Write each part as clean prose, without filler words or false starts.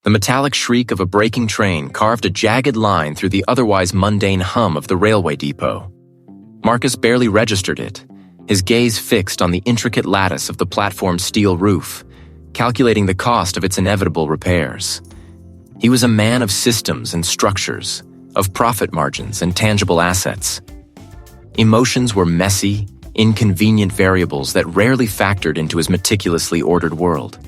The metallic shriek of a braking train carved a jagged line through the otherwise mundane hum of the railway depot. Marcus barely registered it, his gaze fixed on the intricate lattice of the platform's steel roof, calculating the cost of its inevitable repairs. He was a man of systems and structures, of profit margins and tangible assets. Emotions were messy, inconvenient variables that rarely factored into his meticulously ordered world.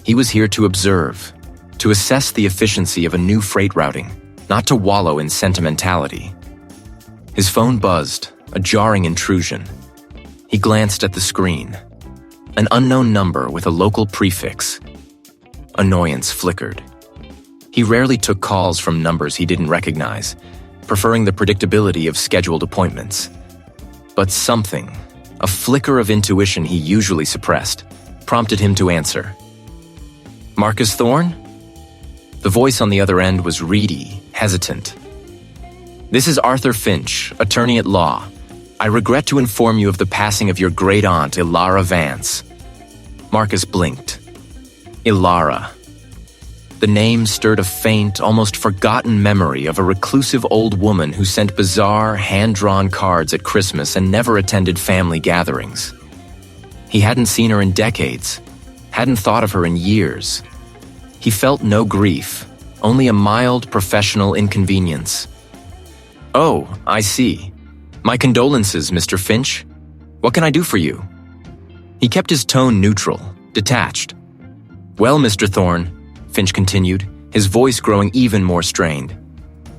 He was here to observe, to assess the efficiency of a new freight routing, not to wallow in sentimentality. His phone buzzed, a jarring intrusion. He glanced at the screen. An unknown number with a local prefix. Annoyance flickered. He rarely took calls from numbers he didn't recognize, preferring the predictability of scheduled appointments. But something, a flicker of intuition he usually suppressed, prompted him to answer. "Marcus Thorne?" The voice on the other end was reedy, hesitant. "This is Arthur Finch, attorney at law. I regret to inform you of the passing of your great-aunt, Ilara Vance." Marcus blinked. Ilara. The name stirred a faint, almost forgotten memory of a reclusive old woman who sent bizarre, hand-drawn cards at Christmas and never attended family gatherings. He hadn't seen her in decades, hadn't thought of her in years. He felt no grief, only a mild professional inconvenience. "Oh, I see. My condolences, Mr. Finch. What can I do for you?" He kept his tone neutral, detached. "Well, Mr. Thorne," Finch continued, his voice growing even more strained,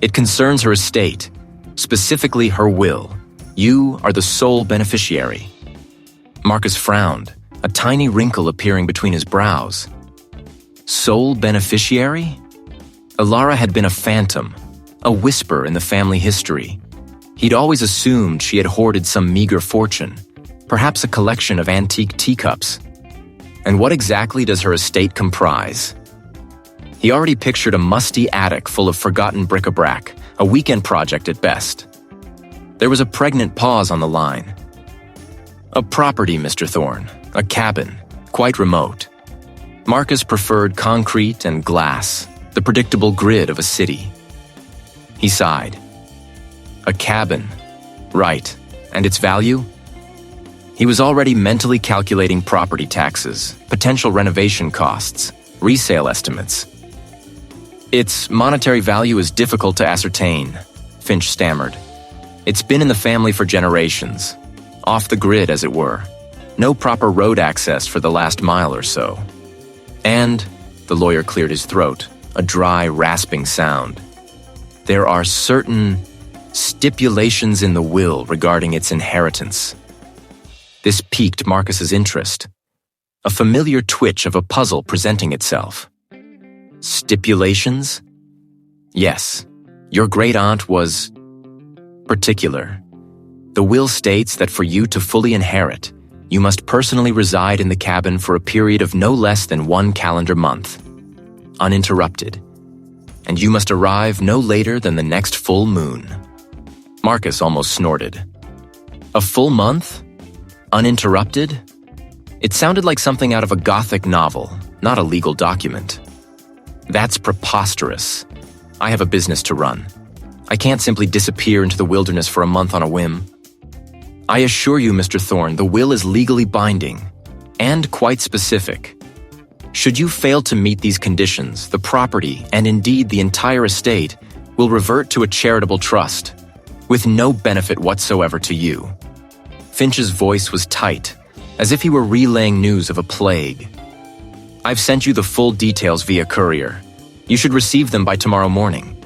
"it concerns her estate, specifically her will. You are the sole beneficiary." Marcus frowned, a tiny wrinkle appearing between his brows. Sole beneficiary? Ilara had been a phantom, a whisper in the family history. He'd always assumed she had hoarded some meager fortune, perhaps a collection of antique teacups. And what exactly does her estate comprise? He already pictured a musty attic full of forgotten bric-a-brac, a weekend project at best. There was a pregnant pause on the line. "A property, Mr. Thorne, a cabin, quite remote." Marcus preferred concrete and glass, the predictable grid of a city. He sighed. A cabin. Right. And its value? He was already mentally calculating property taxes, potential renovation costs, resale estimates. "Its monetary value is difficult to ascertain," Finch stammered. "It's been in the family for generations. Off the grid, as it were. No proper road access for the last mile or so. And," the lawyer cleared his throat, a dry, rasping sound, "there are certain stipulations in the will regarding its inheritance." This piqued Marcus's interest. A familiar twitch of a puzzle presenting itself. Stipulations? Yes, your great-aunt was particular. The will states that for you to fully inherit, you must personally reside in the cabin for a period of no less than 1 calendar month, uninterrupted, and you must arrive no later than the next full moon. Marcus almost snorted. A full month? Uninterrupted? It sounded like something out of a Gothic novel, not a legal document. That's preposterous. I have a business to run. I can't simply disappear into the wilderness for a month on a whim. I assure you, Mr. Thorne, the will is legally binding, and quite specific. Should you fail to meet these conditions, the property, and indeed the entire estate, will revert to a charitable trust, with no benefit whatsoever to you. Finch's voice was tight, as if he were relaying news of a plague. I've sent you the full details via courier. You should receive them by tomorrow morning.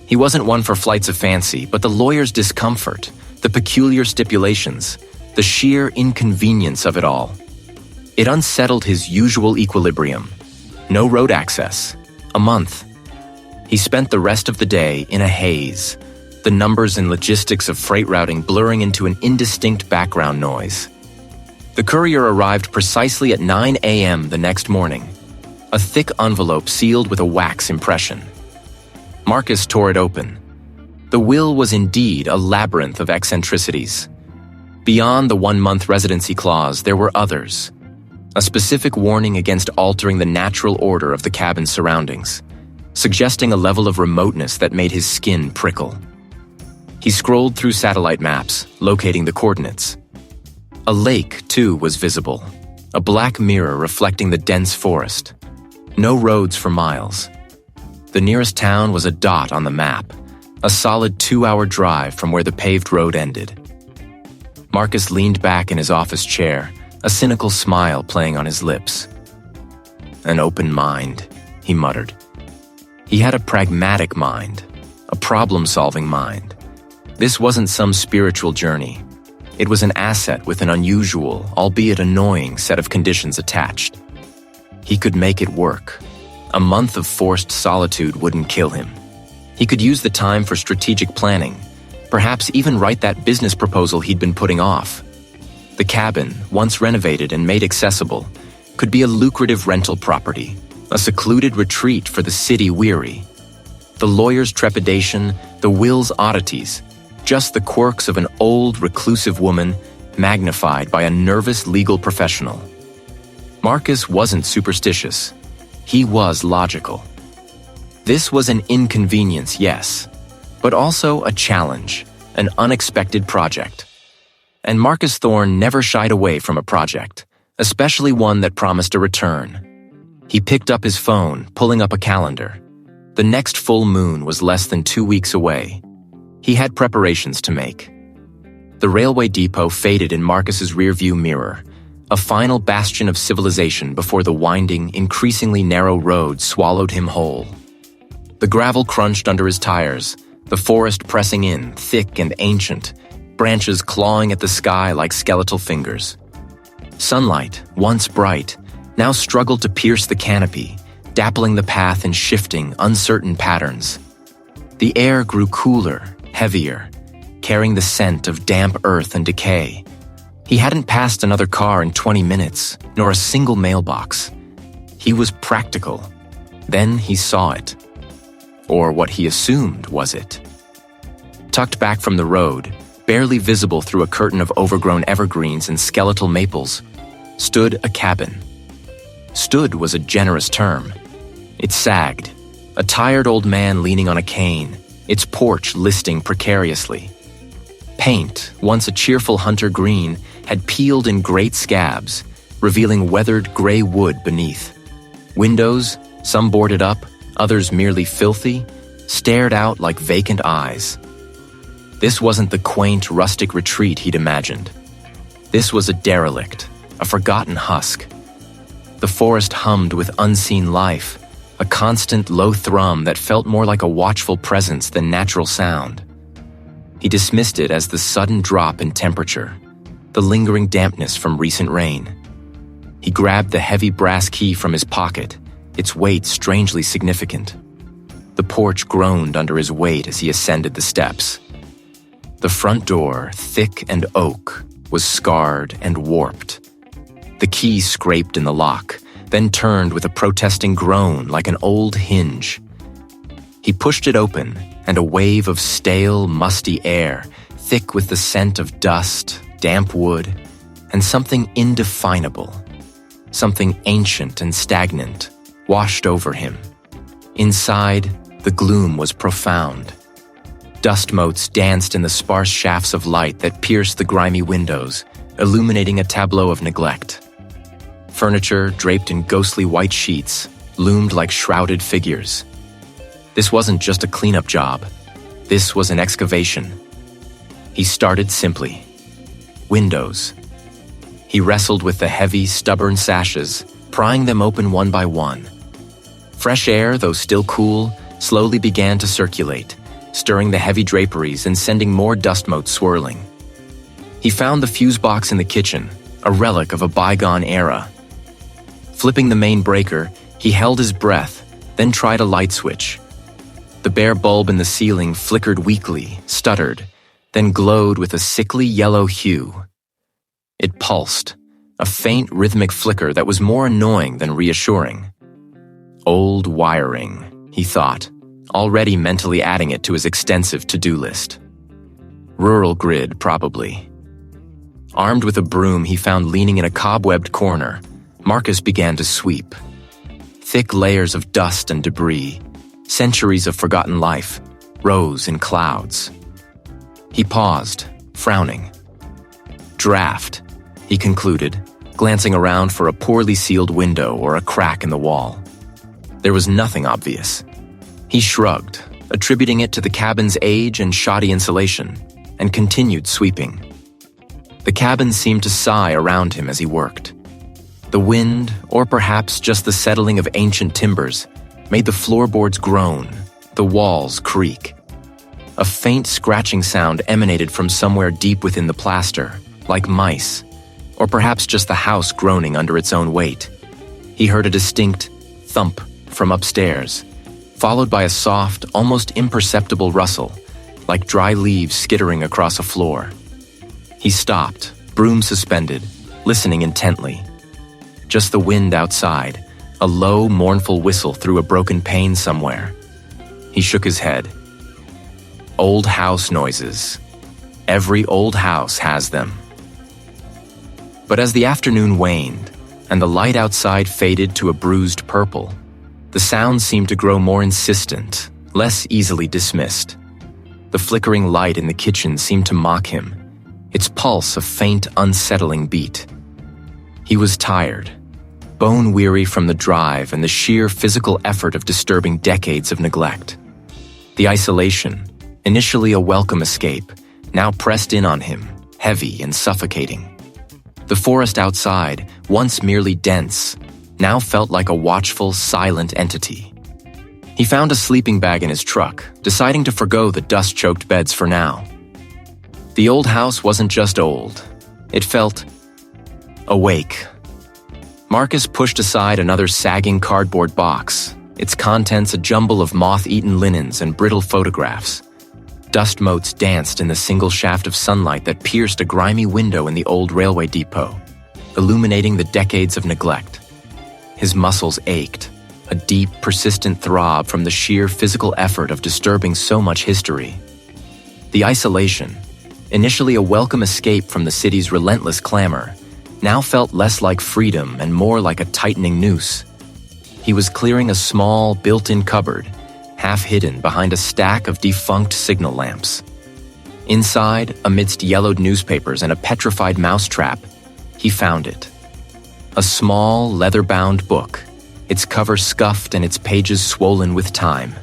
He wasn't one for flights of fancy, but the lawyer's discomfort, the peculiar stipulations, the sheer inconvenience of it all. It unsettled his usual equilibrium. No road access. A month. He spent the rest of the day in a haze, the numbers and logistics of freight routing blurring into an indistinct background noise. The courier arrived precisely at 9 a.m. the next morning, a thick envelope sealed with a wax impression. Marcus tore it open. The will was indeed a labyrinth of eccentricities. Beyond the 1-month residency clause, there were others. a specific warning against altering the natural order of the cabin's surroundings, suggesting a level of remoteness that made his skin prickle. He scrolled through satellite maps, locating the coordinates. A lake, too, was visible, a black mirror reflecting the dense forest. No roads for miles. The nearest town was a dot on the map, a solid 2-hour drive from where the paved road ended. Marcus leaned back in his office chair, a cynical smile playing on his lips. An open mind, he muttered. He had a pragmatic mind, a problem-solving mind. This wasn't some spiritual journey. It was an asset with an unusual, albeit annoying, set of conditions attached. He could make it work. A month of forced solitude wouldn't kill him. He could use the time for strategic planning, perhaps even write that business proposal he'd been putting off. The cabin, once renovated and made accessible, could be a lucrative rental property, a secluded retreat for the city weary. The lawyer's trepidation, the will's oddities, just the quirks of an old, reclusive woman magnified by a nervous legal professional. Marcus wasn't superstitious. He was logical. This was an inconvenience, yes, but also a challenge, an unexpected project. And Marcus Thorne never shied away from a project, especially one that promised a return. He picked up his phone, pulling up a calendar. The next full moon was less than 2 weeks away. He had preparations to make. The railway depot faded in Marcus's rearview mirror, a final bastion of civilization before the winding, increasingly narrow road swallowed him whole. The gravel crunched under his tires, the forest pressing in, thick and ancient, branches clawing at the sky like skeletal fingers. Sunlight, once bright, now struggled to pierce the canopy, dappling the path in shifting, uncertain patterns. The air grew cooler, heavier, carrying the scent of damp earth and decay. He hadn't passed another car in 20 minutes, nor a single mailbox. He was practical. Then he saw it. Or what he assumed was it. Tucked back from the road, barely visible through a curtain of overgrown evergreens and skeletal maples, stood a cabin. Stood was a generous term. It sagged, a tired old man leaning on a cane, its porch listing precariously. Paint, once a cheerful hunter green, had peeled in great scabs, revealing weathered gray wood beneath. Windows, some boarded up, others merely filthy, stared out like vacant eyes. This wasn't the quaint, rustic retreat he'd imagined. This was a derelict, a forgotten husk. The forest hummed with unseen life, a constant low thrum that felt more like a watchful presence than natural sound. He dismissed it as the sudden drop in temperature, the lingering dampness from recent rain. He grabbed the heavy brass key from his pocket, its weight strangely significant. The porch groaned under his weight as he ascended the steps. The front door, thick and oak, was scarred and warped. The key scraped in the lock, then turned with a protesting groan like an old hinge. He pushed it open, and a wave of stale, musty air, thick with the scent of dust, damp wood, and something indefinable, something ancient and stagnant, washed over him. Inside, the gloom was profound. Dust motes danced in the sparse shafts of light that pierced the grimy windows, illuminating a tableau of neglect. Furniture, draped in ghostly white sheets, loomed like shrouded figures. This wasn't just a cleanup job. This was an excavation. He started simply. Windows. He wrestled with the heavy, stubborn sashes, prying them open one by one. Fresh air, though still cool, slowly began to circulate, stirring the heavy draperies and sending more dust motes swirling. He found the fuse box in the kitchen, a relic of a bygone era. Flipping the main breaker, he held his breath, then tried a light switch. The bare bulb in the ceiling flickered weakly, stuttered, then glowed with a sickly yellow hue. It pulsed, a faint rhythmic flicker that was more annoying than reassuring. Old wiring, he thought, already mentally adding it to his extensive to-do list. Rural grid, probably. Armed with a broom, he found leaning in a cobwebbed corner, Marcus began to sweep. Thick layers of dust and debris, centuries of forgotten life, rose in clouds. He paused, frowning. Draft, he concluded, glancing around for a poorly sealed window or a crack in the wall. There was nothing obvious. He shrugged, attributing it to the cabin's age and shoddy insulation, and continued sweeping. The cabin seemed to sigh around him as he worked. The wind, or perhaps just the settling of ancient timbers, made the floorboards groan, the walls creak. A faint scratching sound emanated from somewhere deep within the plaster, like mice, or perhaps just the house groaning under its own weight. He heard a distinct thump from upstairs, followed by a soft, almost imperceptible rustle, like dry leaves skittering across a floor. He stopped, broom suspended, listening intently. Just the wind outside, a low, mournful whistle through a broken pane somewhere. He shook his head. Old house noises. Every old house has them. But as the afternoon waned, and the light outside faded to a bruised purple, the sounds seemed to grow more insistent, less easily dismissed. The flickering light in the kitchen seemed to mock him, its pulse a faint, unsettling beat. He was tired, bone-weary from the drive and the sheer physical effort of disturbing decades of neglect. The isolation, initially a welcome escape, now pressed in on him, heavy and suffocating. The forest outside, once merely dense, now felt like a watchful, silent entity. He found a sleeping bag in his truck, deciding to forgo the dust-choked beds for now. The old house wasn't just old. It felt awake. Marcus pushed aside another sagging cardboard box, its contents a jumble of moth-eaten linens and brittle photographs. Dust motes danced in the single shaft of sunlight that pierced a grimy window in the old railway depot, illuminating the decades of neglect. His muscles ached, a deep, persistent throb from the sheer physical effort of disturbing so much history. The isolation, initially a welcome escape from the city's relentless clamor, now felt less like freedom and more like a tightening noose. He was clearing a small, built-in cupboard, half hidden behind a stack of defunct signal lamps. Inside, amidst yellowed newspapers and a petrified mousetrap, he found it. A small, leather-bound book, its cover scuffed and its pages swollen with time.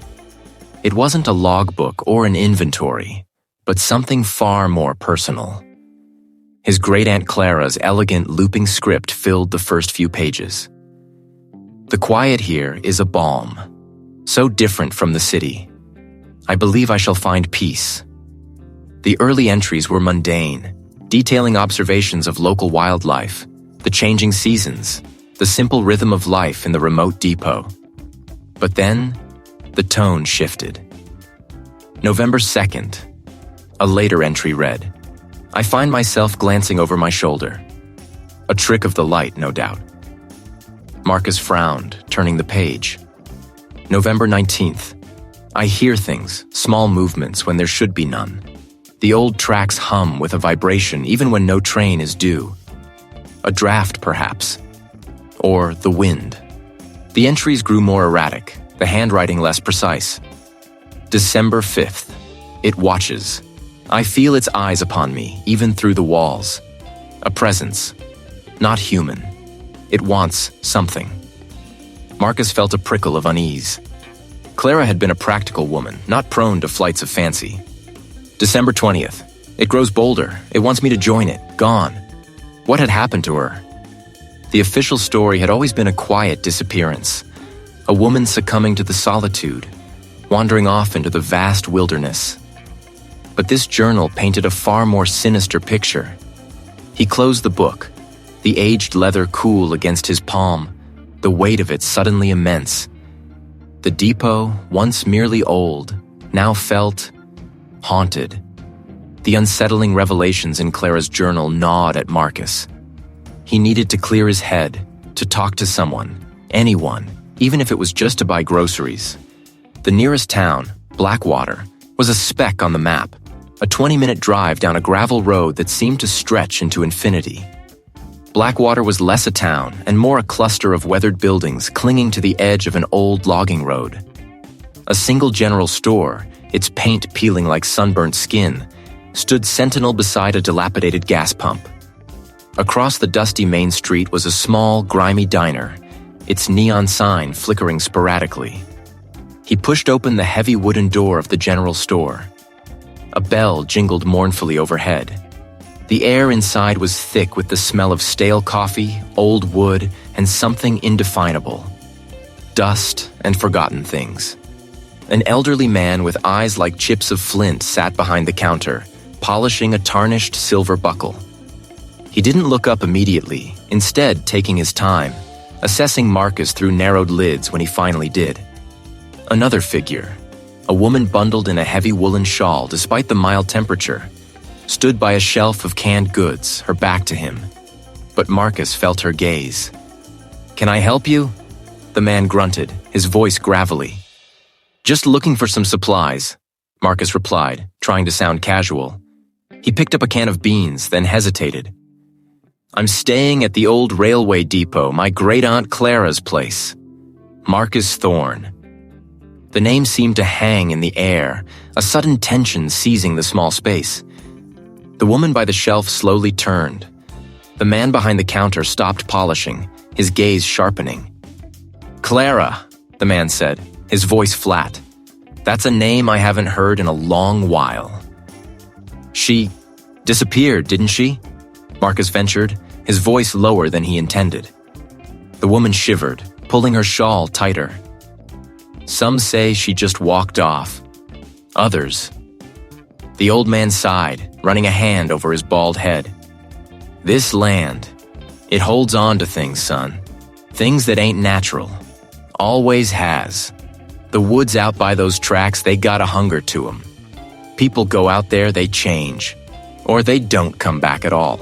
It wasn't a logbook or an inventory, but something far more personal. His great-aunt Clara's elegant looping script filled the first few pages. The quiet here is a balm, so different from the city. I believe I shall find peace. The early entries were mundane, detailing observations of local wildlife, the changing seasons, the simple rhythm of life in the remote depot. But then, the tone shifted. November 2nd, a later entry read, I find myself glancing over my shoulder. A trick of the light, no doubt. Marcus frowned, turning the page. November 19th. I hear things, small movements when there should be none. The old tracks hum with a vibration even when no train is due. A draft, perhaps. Or the wind. The entries grew more erratic, the handwriting less precise. December 5th. It watches. I feel its eyes upon me, even through the walls. A presence. Not human. It wants something. Marcus felt a prickle of unease. Clara had been a practical woman, not prone to flights of fancy. December 20th. It grows bolder. It wants me to join it. Gone. What had happened to her? The official story had always been a quiet disappearance. A woman succumbing to the solitude, wandering off into the vast wilderness. But this journal painted a far more sinister picture. He closed the book, the aged leather cool against his palm, the weight of it suddenly immense. The depot, once merely old, now felt haunted. The unsettling revelations in Clara's journal gnawed at Marcus. He needed to clear his head, to talk to someone, anyone, even if it was just to buy groceries. The nearest town, Blackwater, was a speck on the map, a 20-minute drive down a gravel road that seemed to stretch into infinity. Blackwater was less a town and more a cluster of weathered buildings clinging to the edge of an old logging road. A single general store, its paint peeling like sunburnt skin, stood sentinel beside a dilapidated gas pump. Across the dusty main street was a small, grimy diner, its neon sign flickering sporadically. He pushed open the heavy wooden door of the general store. A bell jingled mournfully overhead. The air inside was thick with the smell of stale coffee, old wood, and something indefinable. Dust and forgotten things. An elderly man with eyes like chips of flint sat behind the counter, polishing a tarnished silver buckle. He didn't look up immediately, instead taking his time, assessing Marcus through narrowed lids when he finally did. Another figure, a woman bundled in a heavy woolen shawl despite the mild temperature, stood by a shelf of canned goods, her back to him. But Marcus felt her gaze. "Can I help you?" The man grunted, his voice gravelly. "Just looking for some supplies," Marcus replied, trying to sound casual. He picked up a can of beans, then hesitated. "I'm staying at the old railway depot, my great-aunt Clara's place. Marcus Thorne." The name seemed to hang in the air, a sudden tension seizing the small space. The woman by the shelf slowly turned. The man behind the counter stopped polishing, his gaze sharpening. "Clara," the man said, his voice flat. "That's a name I haven't heard in a long while." "She disappeared, didn't she?" Marcus ventured, his voice lower than he intended. The woman shivered, pulling her shawl tighter. "Some say she just walked off. Others." The old man sighed, running a hand over his bald head. "This land, it holds on to things, son. Things that ain't natural. Always has. The woods out by those tracks, they got a hunger to 'em. People go out there, they change. Or they don't come back at all."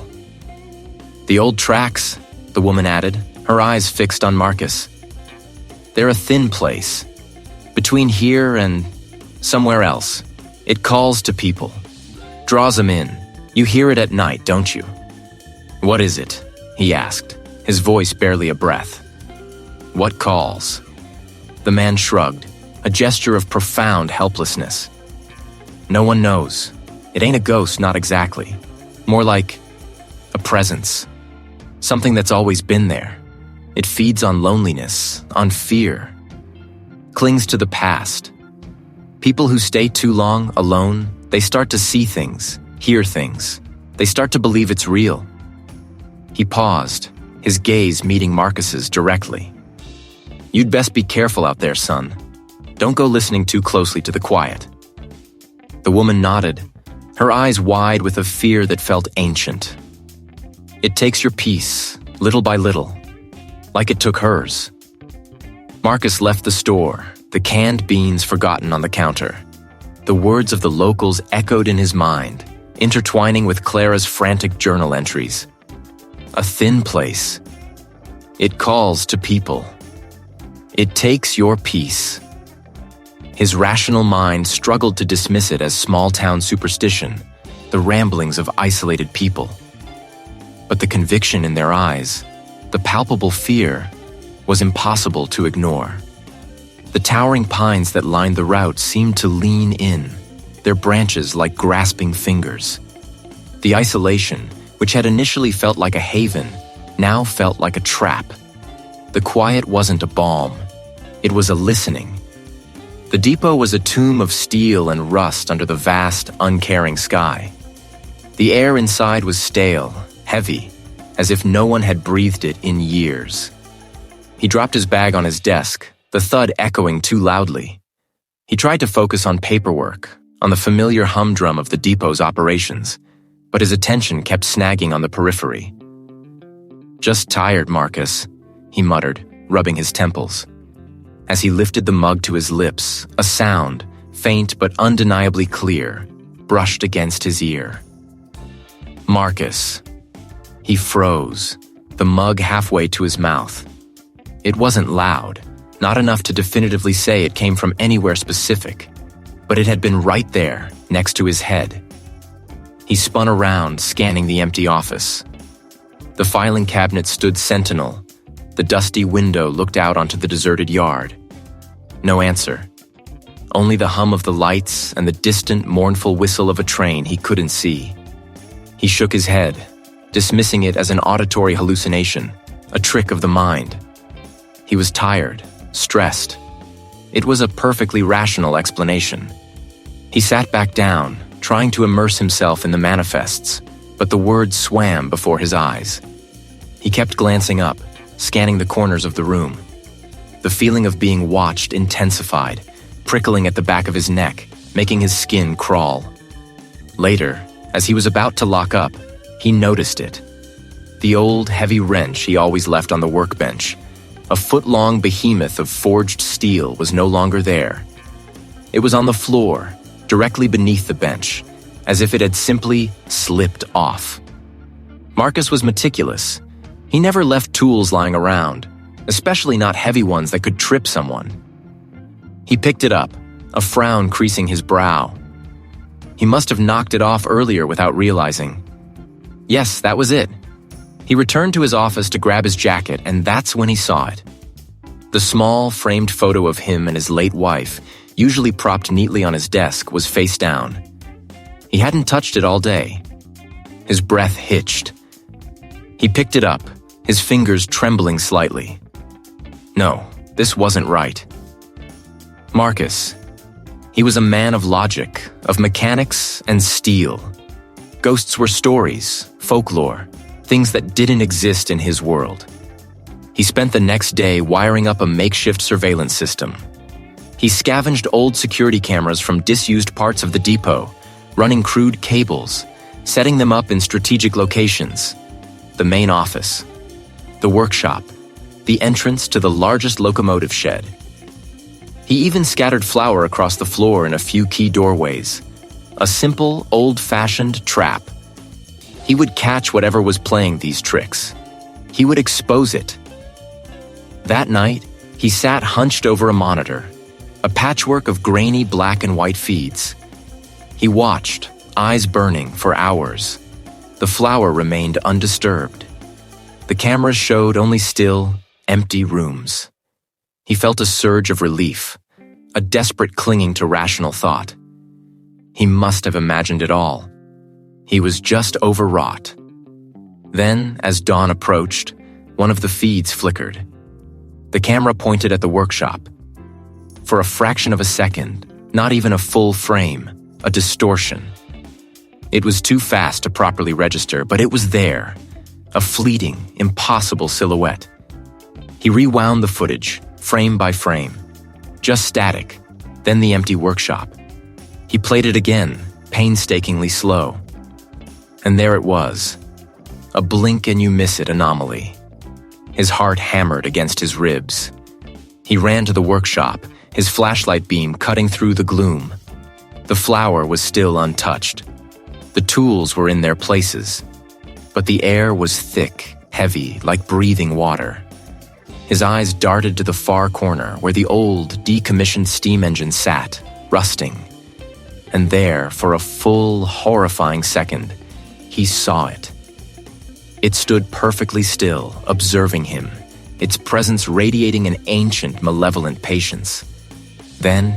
"The old tracks," the woman added, her eyes fixed on Marcus. "They're a thin place. Between here and somewhere else. It calls to people. Draws 'em in. You hear it at night, don't you?" "What is it?" he asked, his voice barely a breath. "What calls?" The man shrugged, a gesture of profound helplessness. "No one knows. It ain't a ghost, not exactly. More like a presence. Something that's always been there. It feeds on loneliness, on fear. Clings to the past. People who stay too long alone, they start to see things, hear things. They start to believe it's real." He paused, his gaze meeting Marcus's directly. "You'd best be careful out there, son. Don't go listening too closely to the quiet." The woman nodded, her eyes wide with a fear that felt ancient. "It takes your peace, little by little, like it took hers." Marcus left the store, the canned beans forgotten on the counter. The words of the locals echoed in his mind, intertwining with Clara's frantic journal entries. A thin place. It calls to people. It takes your peace. His rational mind struggled to dismiss it as small-town superstition, the ramblings of isolated people. But the conviction in their eyes, the palpable fear, was impossible to ignore. The towering pines that lined the route seemed to lean in, their branches like grasping fingers. The isolation, which had initially felt like a haven, now felt like a trap. The quiet wasn't a balm. It was a listening. The depot was a tomb of steel and rust under the vast, uncaring sky. The air inside was stale, heavy, as if no one had breathed it in years. He dropped his bag on his desk, the thud echoing too loudly. He tried to focus on paperwork, on the familiar humdrum of the depot's operations, but his attention kept snagging on the periphery. "Just tired, Marcus," he muttered, rubbing his temples. As he lifted the mug to his lips, a sound, faint but undeniably clear, brushed against his ear. "Marcus." He froze, the mug halfway to his mouth. It wasn't loud, not enough to definitively say it came from anywhere specific, but it had been right there, next to his head. He spun around, scanning the empty office. The filing cabinet stood sentinel. The dusty window looked out onto the deserted yard. No answer. Only the hum of the lights and the distant, mournful whistle of a train he couldn't see. He shook his head, dismissing it as an auditory hallucination, a trick of the mind. He was tired, stressed. It was a perfectly rational explanation. He sat back down, trying to immerse himself in the manifests, but the words swam before his eyes. He kept glancing up, scanning the corners of the room. The feeling of being watched intensified, prickling at the back of his neck, making his skin crawl. Later, as he was about to lock up, he noticed it. The old, heavy wrench he always left on the workbench, a foot-long behemoth of forged steel, was no longer there. It was on the floor, directly beneath the bench, as if it had simply slipped off. Marcus was meticulous. He never left tools lying around, especially not heavy ones that could trip someone. He picked it up, a frown creasing his brow. He must have knocked it off earlier without realizing. Yes, that was it. He returned to his office to grab his jacket, and that's when he saw it. The small, framed photo of him and his late wife, usually propped neatly on his desk, was face down. He hadn't touched it all day. His breath hitched. He picked it up, his fingers trembling slightly. No, this wasn't right. Marcus. He was a man of logic, of mechanics and steel. Ghosts were stories, folklore, things that didn't exist in his world. He spent the next day wiring up a makeshift surveillance system. He scavenged old security cameras from disused parts of the depot, running crude cables, setting them up in strategic locations. The main office, the workshop, the entrance to the largest locomotive shed. He even scattered flour across the floor in a few key doorways. A simple, old-fashioned trap. He would catch whatever was playing these tricks. He would expose it. That night, he sat hunched over a monitor, a patchwork of grainy black and white feeds. He watched, eyes burning, for hours. The flour remained undisturbed. The cameras showed only still, empty rooms. He felt a surge of relief, a desperate clinging to rational thought. He must have imagined it all. He was just overwrought. Then, as dawn approached, one of the feeds flickered. The camera pointed at the workshop. For a fraction of a second, not even a full frame, a distortion. It was too fast to properly register, but it was there. A fleeting, impossible silhouette. He rewound the footage, frame by frame. Just static, then the empty workshop. He played it again, painstakingly slow. And there it was, a blink-and-you-miss-it anomaly. His heart hammered against his ribs. He ran to the workshop, his flashlight beam cutting through the gloom. The flour was still untouched. The tools were in their places. But the air was thick, heavy, like breathing water. His eyes darted to the far corner where the old, decommissioned steam engine sat, rusting. And there, for a full, horrifying second, he saw it. It stood perfectly still, observing him, its presence radiating an ancient, malevolent patience. Then,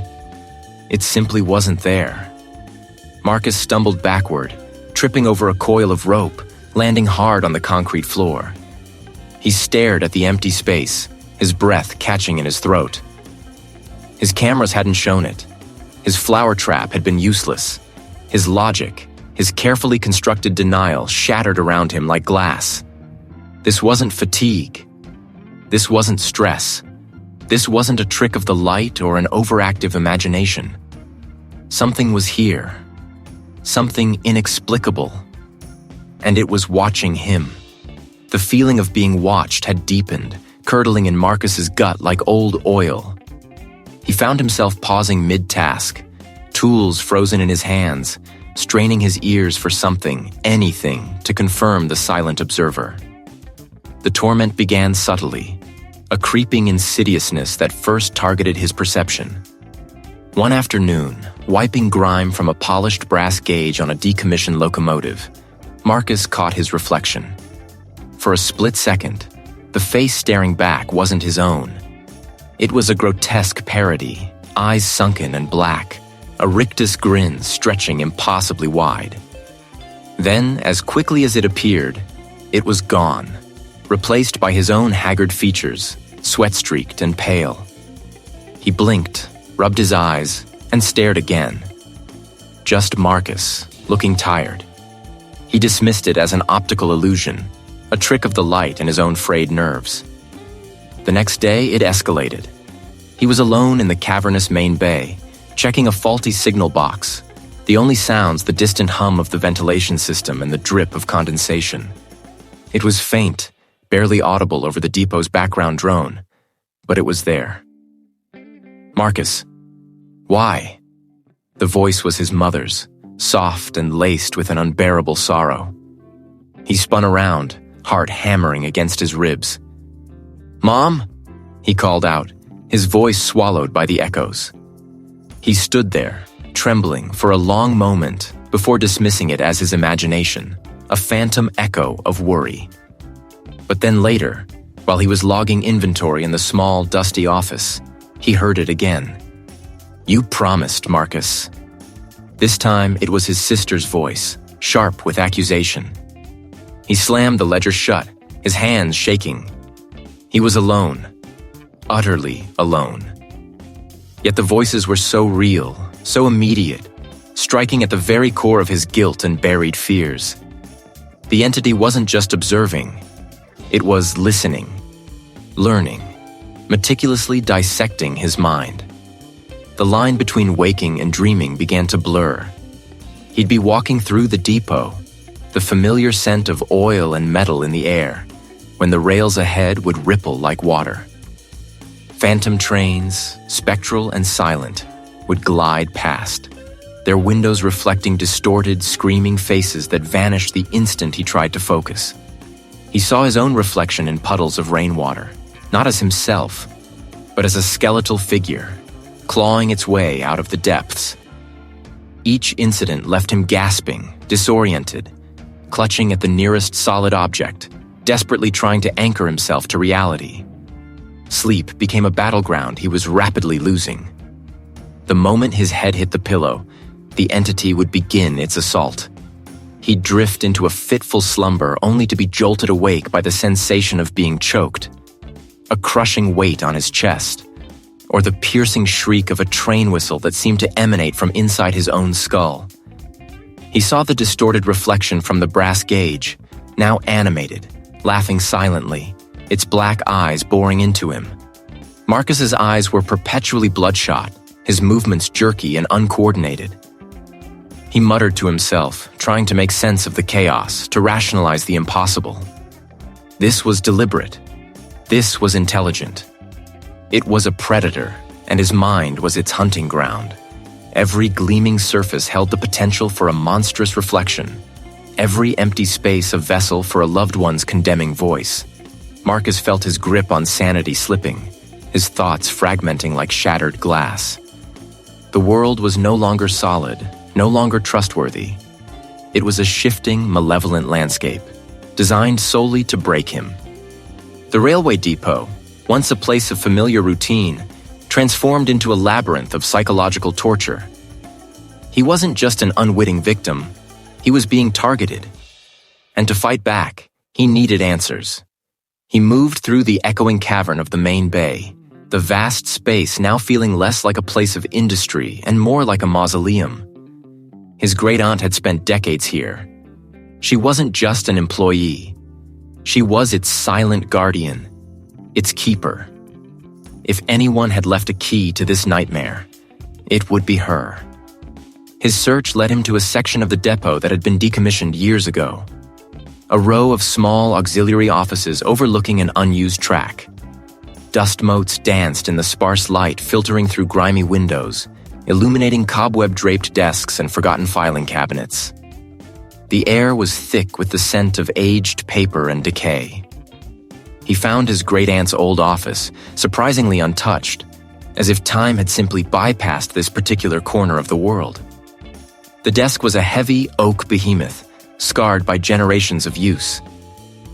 it simply wasn't there. Marcus stumbled backward, tripping over a coil of rope, landing hard on the concrete floor. He stared at the empty space, his breath catching in his throat. His cameras hadn't shown it. His flour trap had been useless. His logic, his carefully constructed denial shattered around him like glass. This wasn't fatigue. This wasn't stress. This wasn't a trick of the light or an overactive imagination. Something was here. Something inexplicable. And it was watching him. The feeling of being watched had deepened, curdling in Marcus's gut like old oil. He found himself pausing mid-task, tools frozen in his hands, straining his ears for something, anything, to confirm the silent observer. The torment began subtly, a creeping insidiousness that first targeted his perception. One afternoon, wiping grime from a polished brass gauge on a decommissioned locomotive, Marcus caught his reflection. for a split second, the face staring back wasn't his own. It was a grotesque parody, eyes sunken and black, a rictus grin stretching impossibly wide. Then, as quickly as it appeared, it was gone, replaced by his own haggard features, sweat-streaked and pale. He blinked, rubbed his eyes, and stared again. Just Marcus, looking tired. He dismissed it as an optical illusion, a trick of the light and his own frayed nerves. The next day, it escalated. He was alone in the cavernous main bay, checking a faulty signal box, the only sounds the distant hum of the ventilation system and the drip of condensation. It was faint, barely audible over the depot's background drone, but it was there. "Marcus, why?" The voice was his mother's, soft and laced with an unbearable sorrow. He spun around, heart hammering against his ribs. "Mom?" he called out, his voice swallowed by the echoes. He stood there, trembling for a long moment before dismissing it as his imagination, a phantom echo of worry. But then later, while he was logging inventory in the small, dusty office, he heard it again. "You promised, Marcus." This time, it was his sister's voice, sharp with accusation. He slammed the ledger shut, his hands shaking. He was alone, utterly alone. Yet the voices were so real, so immediate, striking at the very core of his guilt and buried fears. The entity wasn't just observing, it was listening, learning, meticulously dissecting his mind. The line between waking and dreaming began to blur. He'd be walking through the depot, the familiar scent of oil and metal in the air, when the rails ahead would ripple like water. Phantom trains, spectral and silent, would glide past, their windows reflecting distorted, screaming faces that vanished the instant he tried to focus. He saw his own reflection in puddles of rainwater, not as himself, but as a skeletal figure, clawing its way out of the depths. Each incident left him gasping, disoriented, clutching at the nearest solid object, desperately trying to anchor himself to reality. Sleep became a battleground he was rapidly losing. The moment his head hit the pillow, the entity would begin its assault. He'd drift into a fitful slumber only to be jolted awake by the sensation of being choked, a crushing weight on his chest, or the piercing shriek of a train whistle that seemed to emanate from inside his own skull. He saw the distorted reflection from the brass gauge, now animated, laughing silently, its black eyes boring into him. Marcus's eyes were perpetually bloodshot, his movements jerky and uncoordinated. He muttered to himself, trying to make sense of the chaos, to rationalize the impossible. This was deliberate. This was intelligent. It was a predator, and his mind was its hunting ground. Every gleaming surface held the potential for a monstrous reflection. Every empty space a vessel for a loved one's condemning voice. Marcus felt his grip on sanity slipping, his thoughts fragmenting like shattered glass. The world was no longer solid, no longer trustworthy. It was a shifting, malevolent landscape, designed solely to break him. The railway depot, once a place of familiar routine, transformed into a labyrinth of psychological torture. He wasn't just an unwitting victim, he was being targeted. And to fight back, he needed answers. He moved through the echoing cavern of the main bay, the vast space now feeling less like a place of industry and more like a mausoleum. His great-aunt had spent decades here. She wasn't just an employee. She was its silent guardian, its keeper. If anyone had left a key to this nightmare, it would be her. His search led him to a section of the depot that had been decommissioned years ago. A row of small auxiliary offices overlooking an unused track. Dust motes danced in the sparse light filtering through grimy windows, illuminating cobweb-draped desks and forgotten filing cabinets. The air was thick with the scent of aged paper and decay. He found his great-aunt's old office, surprisingly untouched, as if time had simply bypassed this particular corner of the world. The desk was a heavy oak behemoth, scarred by generations of use.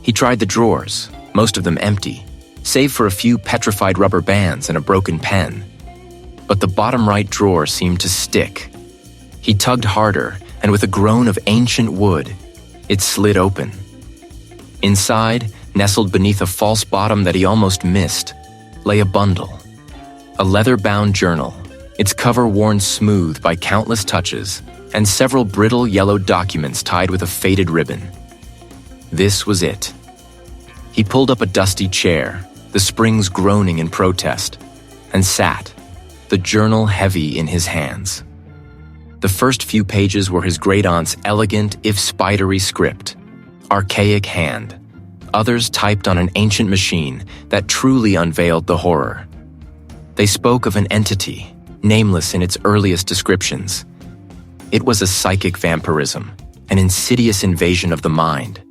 He tried the drawers, most of them empty, save for a few petrified rubber bands and a broken pen. But the bottom right drawer seemed to stick. He tugged harder, and with a groan of ancient wood, it slid open. Inside, nestled beneath a false bottom that he almost missed, lay a bundle. A leather-bound journal, its cover worn smooth by countless touches, and several brittle yellow documents tied with a faded ribbon. This was it. He pulled up a dusty chair, the springs groaning in protest, and sat, the journal heavy in his hands. The first few pages were his great-aunt's elegant, if spidery script, archaic hand, others typed on an ancient machine that truly unveiled the horror. They spoke of an entity, nameless in its earliest descriptions. It was a psychic vampirism, an insidious invasion of the mind.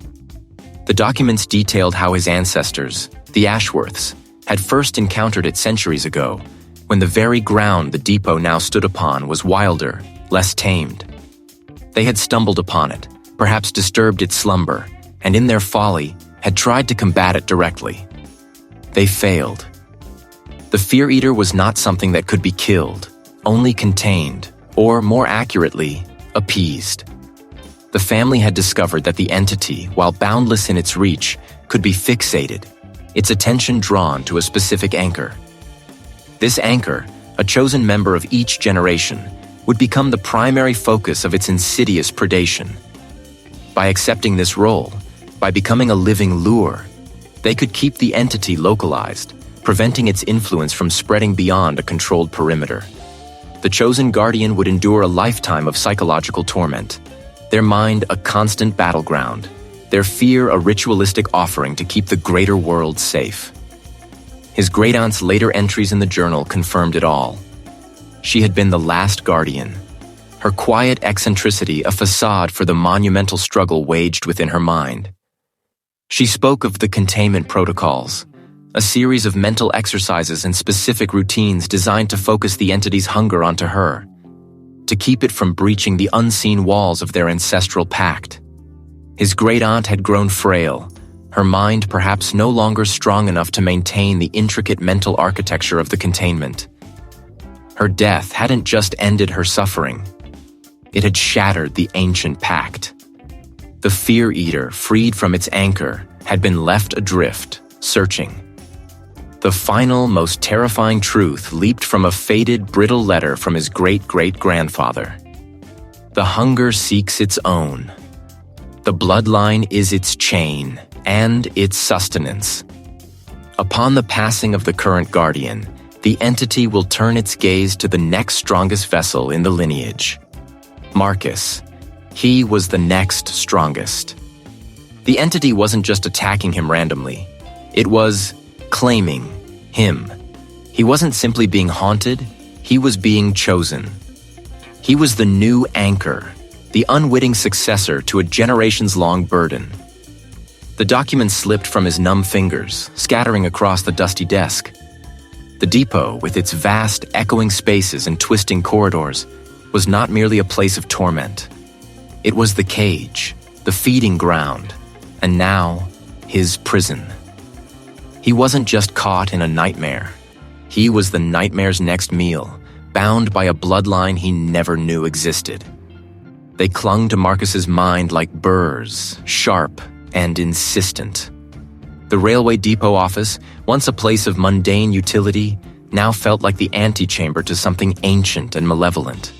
The documents detailed how his ancestors, the Ashworths, had first encountered it centuries ago, when the very ground the depot now stood upon was wilder, less tamed. They had stumbled upon it, perhaps disturbed its slumber, and in their folly had tried to combat it directly. They failed. The Fear Eater was not something that could be killed, only contained, or more accurately, appeased. The family had discovered that the entity, while boundless in its reach, could be fixated, its attention drawn to a specific anchor. This anchor, a chosen member of each generation, would become the primary focus of its insidious predation. By accepting this role, by becoming a living lure, they could keep the entity localized, preventing its influence from spreading beyond a controlled perimeter. The chosen guardian would endure a lifetime of psychological torment, their mind a constant battleground, their fear a ritualistic offering to keep the greater world safe. His great-aunt's later entries in the journal confirmed it all. She had been the last guardian, her quiet eccentricity a facade for the monumental struggle waged within her mind. She spoke of the containment protocols, a series of mental exercises and specific routines designed to focus the entity's hunger onto her, to keep it from breaching the unseen walls of their ancestral pact. His great-aunt had grown frail, her mind perhaps no longer strong enough to maintain the intricate mental architecture of the containment. Her death hadn't just ended her suffering. It had shattered the ancient pact. The Fear Eater, freed from its anchor, had been left adrift, searching. The final, most terrifying truth leaped from a faded, brittle letter from his great-great-grandfather. The hunger seeks its own. The bloodline is its chain, and its sustenance. Upon the passing of the current guardian, the entity will turn its gaze to the next strongest vessel in the lineage. Marcus. He was the next strongest. The entity wasn't just attacking him randomly. It was claiming him. He wasn't simply being haunted, he was being chosen. He was the new anchor, the unwitting successor to a generations-long burden. The document slipped from his numb fingers, scattering across the dusty desk. The depot, with its vast, echoing spaces and twisting corridors, was not merely a place of torment. It was the cage, the feeding ground, and now, his prison. He wasn't just caught in a nightmare. He was the nightmare's next meal, bound by a bloodline he never knew existed. They clung to Marcus's mind like burrs, sharp and insistent. The railway depot office, once a place of mundane utility, now felt like the antechamber to something ancient and malevolent.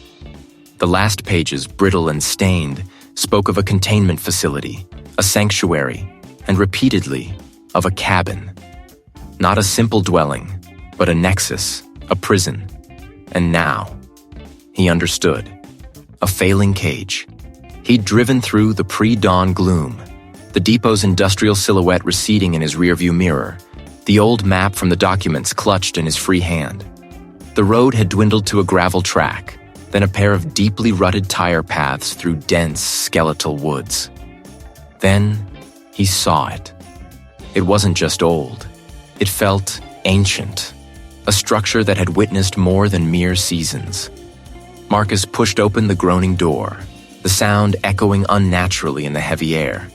The last pages, brittle and stained, spoke of a containment facility, a sanctuary, and repeatedly, of a cabin. Not a simple dwelling, but a nexus, a prison. And now, he understood. A failing cage. He'd driven through the pre-dawn gloom, the depot's industrial silhouette receding in his rearview mirror, the old map from the documents clutched in his free hand. The road had dwindled to a gravel track, then a pair of deeply rutted tire paths through dense, skeletal woods. Then, he saw it. It wasn't just old. It felt ancient, a structure that had witnessed more than mere seasons. Marcus pushed open the groaning door, the sound echoing unnaturally in the heavy air.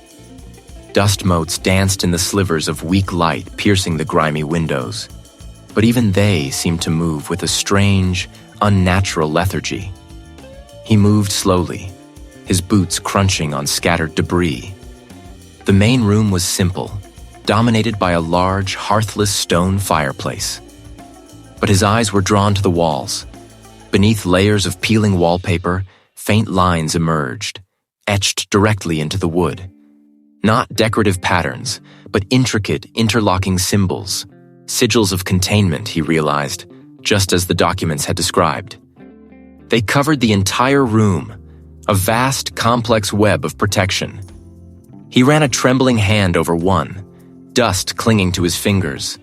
Dust motes danced in the slivers of weak light piercing the grimy windows, but even they seemed to move with a strange, unnatural lethargy. He moved slowly, his boots crunching on scattered debris. The main room was simple, dominated by a large, hearthless stone fireplace. But his eyes were drawn to the walls. Beneath layers of peeling wallpaper, faint lines emerged, etched directly into the wood. Not decorative patterns, but intricate, interlocking symbols, sigils of containment, he realized, just as the documents had described. They covered the entire room, a vast, complex web of protection. He ran a trembling hand over one, dust clinging to his fingers.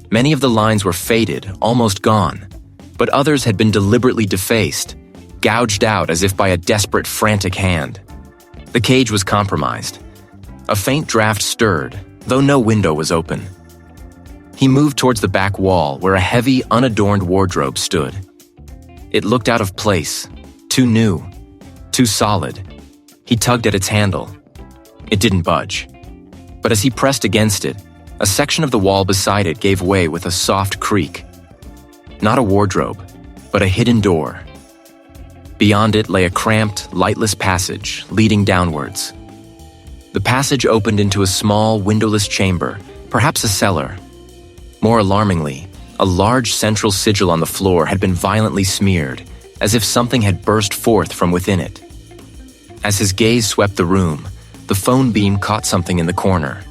Many of the lines were faded, almost gone, but others had been deliberately defaced, gouged out as if by a desperate, frantic hand. The cage was compromised. A faint draft stirred, though no window was open. He moved towards the back wall where a heavy, unadorned wardrobe stood. It looked out of place, too new, too solid. He tugged at its handle. It didn't budge. But as he pressed against it, a section of the wall beside it gave way with a soft creak. Not a wardrobe, but a hidden door. Beyond it lay a cramped, lightless passage leading downwards. The passage opened into a small, windowless chamber, perhaps a cellar. More alarmingly, a large central sigil on the floor had been violently smeared, as if something had burst forth from within it. As his gaze swept the room, the phone beam caught something in the corner.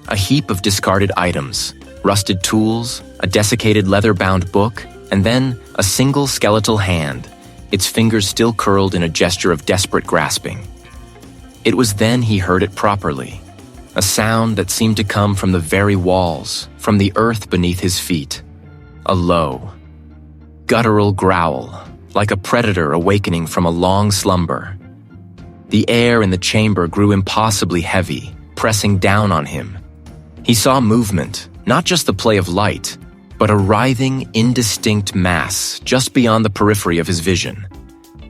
A heap of discarded items, rusted tools, a desiccated leather-bound book, and then a single skeletal hand, its fingers still curled in a gesture of desperate grasping. It was then he heard it properly, a sound that seemed to come from the very walls, from the earth beneath his feet. A low, guttural growl, like a predator awakening from a long slumber. The air in the chamber grew impossibly heavy, pressing down on him. He saw movement, not just the play of light, but a writhing, indistinct mass just beyond the periphery of his vision.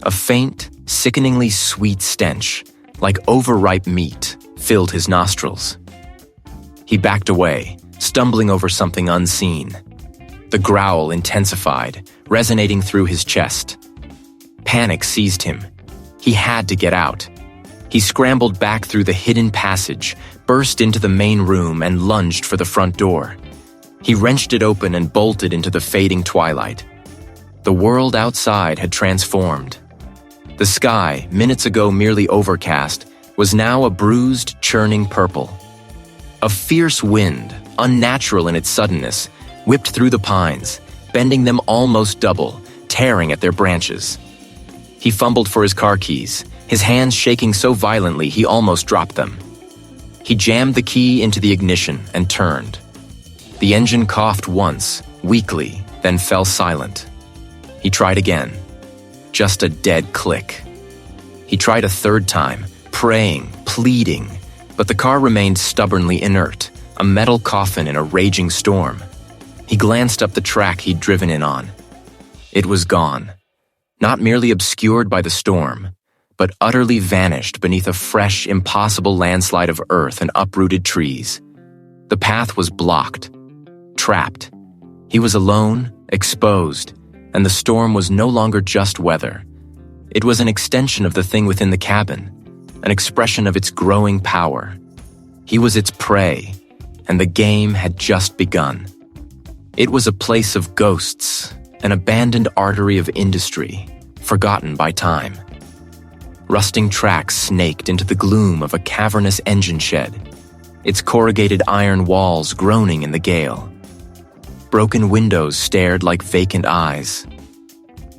A faint, sickeningly sweet stench, like overripe meat, filled his nostrils. He backed away, stumbling over something unseen. The growl intensified, resonating through his chest. Panic seized him. He had to get out. He scrambled back through the hidden passage, burst into the main room, and lunged for the front door. He wrenched it open and bolted into the fading twilight. The world outside had transformed. The sky, minutes ago merely overcast, was now a bruised, churning purple. A fierce wind, unnatural in its suddenness, whipped through the pines, bending them almost double, tearing at their branches. He fumbled for his car keys, his hands shaking so violently he almost dropped them. He jammed the key into the ignition and turned. The engine coughed once, weakly, then fell silent. He tried again. Just a dead click. He tried a third time, praying, pleading, but the car remained stubbornly inert, a metal coffin in a raging storm. He glanced up the track he'd driven in on. It was gone. Not merely obscured by the storm, but utterly vanished beneath a fresh, impossible landslide of earth and uprooted trees. The path was blocked, trapped. He was alone, exposed, and the storm was no longer just weather. It was an extension of the thing within the cabin, an expression of its growing power. He was its prey, and the game had just begun. It was a place of ghosts, an abandoned artery of industry, forgotten by time. Rusting tracks snaked into the gloom of a cavernous engine shed, its corrugated iron walls groaning in the gale. Broken windows stared like vacant eyes.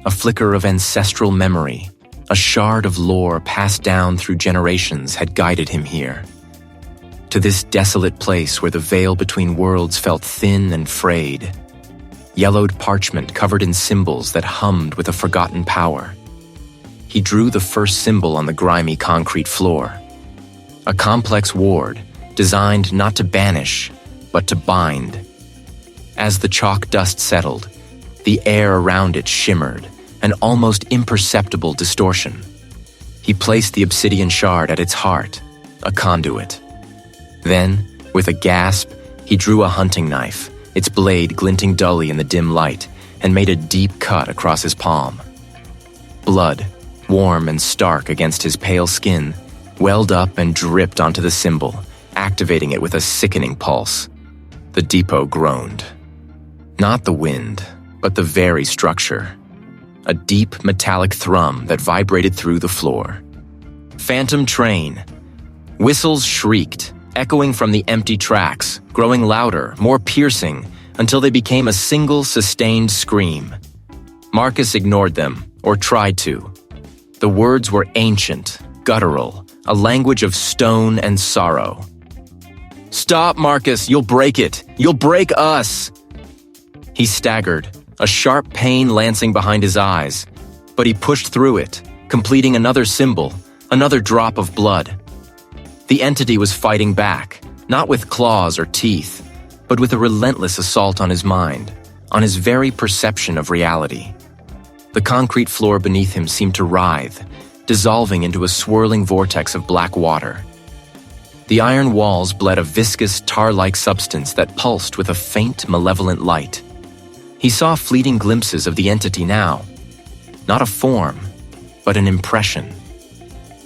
A flicker of ancestral memory, a shard of lore passed down through generations had guided him here. To this desolate place where the veil between worlds felt thin and frayed. Yellowed parchment covered in symbols that hummed with a forgotten power. He drew the first symbol on the grimy concrete floor. A complex ward, designed not to banish, but to bind. As the chalk dust settled, the air around it shimmered, an almost imperceptible distortion. He placed the obsidian shard at its heart, a conduit. Then, with a gasp, he drew a hunting knife, its blade glinting dully in the dim light, and made a deep cut across his palm. Blood, warm and stark against his pale skin, welled up and dripped onto the symbol, activating it with a sickening pulse. The depot groaned. Not the wind, but the very structure. A deep metallic thrum that vibrated through the floor. Phantom train. Whistles shrieked, echoing from the empty tracks, growing louder, more piercing, until they became a single sustained scream. Marcus ignored them, or tried to. The words were ancient, guttural, a language of stone and sorrow. "Stop, Marcus, you'll break it! You'll break us!" He staggered, a sharp pain lancing behind his eyes, but he pushed through it, completing another symbol, another drop of blood. The entity was fighting back, not with claws or teeth, but with a relentless assault on his mind, on his very perception of reality. The concrete floor beneath him seemed to writhe, dissolving into a swirling vortex of black water. The iron walls bled a viscous, tar-like substance that pulsed with a faint, malevolent light. He saw fleeting glimpses of the entity now. Not a form, but an impression.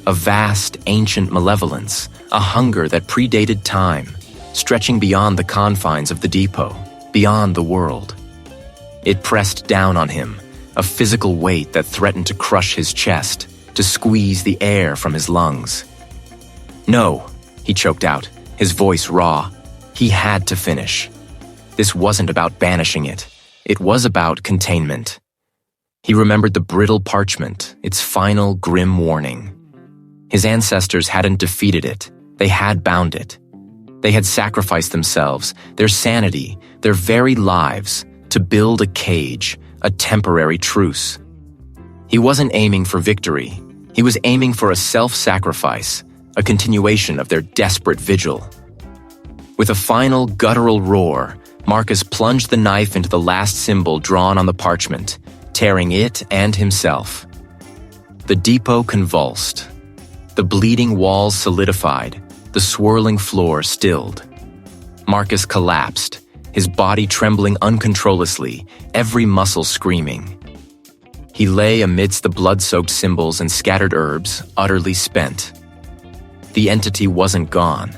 A vast, ancient malevolence, a hunger that predated time, stretching beyond the confines of the depot, beyond the world. It pressed down on him, a physical weight that threatened to crush his chest, to squeeze the air from his lungs. "No," he choked out, his voice raw. He had to finish. This wasn't about banishing it. It was about containment. He remembered the brittle parchment, its final grim warning. His ancestors hadn't defeated it. They had bound it. They had sacrificed themselves, their sanity, their very lives, to build a cage, a temporary truce. He wasn't aiming for victory. He was aiming for a self-sacrifice, a continuation of their desperate vigil. With a final guttural roar, Marcus plunged the knife into the last symbol drawn on the parchment, tearing it and himself. The depot convulsed. The bleeding walls solidified, the swirling floor stilled. Marcus collapsed, his body trembling uncontrollably, every muscle screaming. He lay amidst the blood-soaked symbols and scattered herbs, utterly spent. The entity wasn't gone.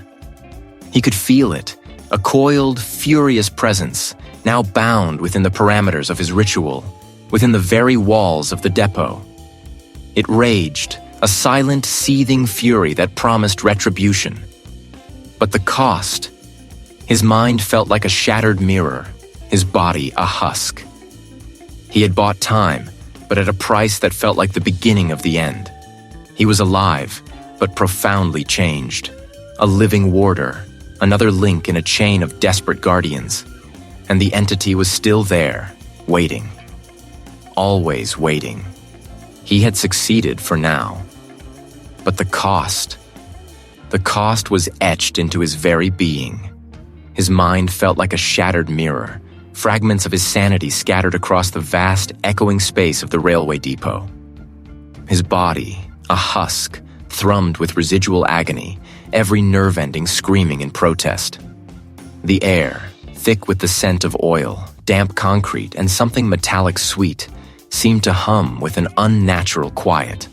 He could feel it, a coiled, furious presence, now bound within the parameters of his ritual, within the very walls of the depot. It raged, a silent, seething fury that promised retribution. But the cost. His mind felt like a shattered mirror, his body a husk. He had bought time, but at a price that felt like the beginning of the end. He was alive, but profoundly changed. A living warder, another link in a chain of desperate guardians. And the entity was still there, waiting. Always waiting. He had succeeded for now. But the cost. The cost was etched into his very being. His mind felt like a shattered mirror, fragments of his sanity scattered across the vast, echoing space of the railway depot. His body, a husk, thrummed with residual agony, every nerve ending screaming in protest. The air, thick with the scent of oil, damp concrete, and something metallic sweet, seemed to hum with an unnatural quiet.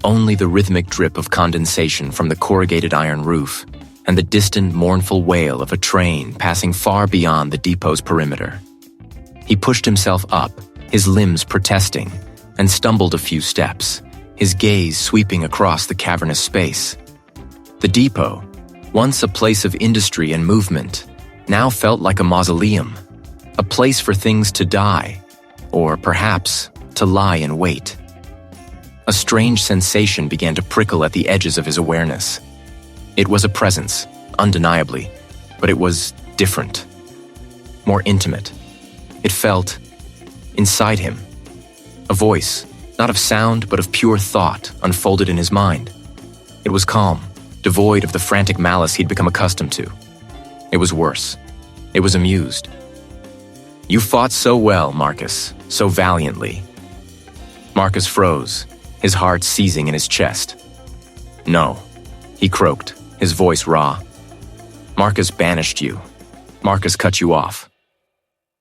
Only the rhythmic drip of condensation from the corrugated iron roof and the distant mournful wail of a train passing far beyond the depot's perimeter. He pushed himself up, his limbs protesting, and stumbled a few steps, his gaze sweeping across the cavernous space. The depot, once a place of industry and movement, now felt like a mausoleum, a place for things to die, or perhaps to lie in wait. A strange sensation began to prickle at the edges of his awareness. It was a presence, undeniably, but it was different, more intimate. It felt inside him. A voice, not of sound but of pure thought, unfolded in his mind. It was calm, devoid of the frantic malice he'd become accustomed to. It was worse. It was amused. "You fought so well, Marcus, so valiantly." Marcus froze, his heart seizing in his chest. "No," he croaked, his voice raw. Marcus banished you. Marcus cut you off.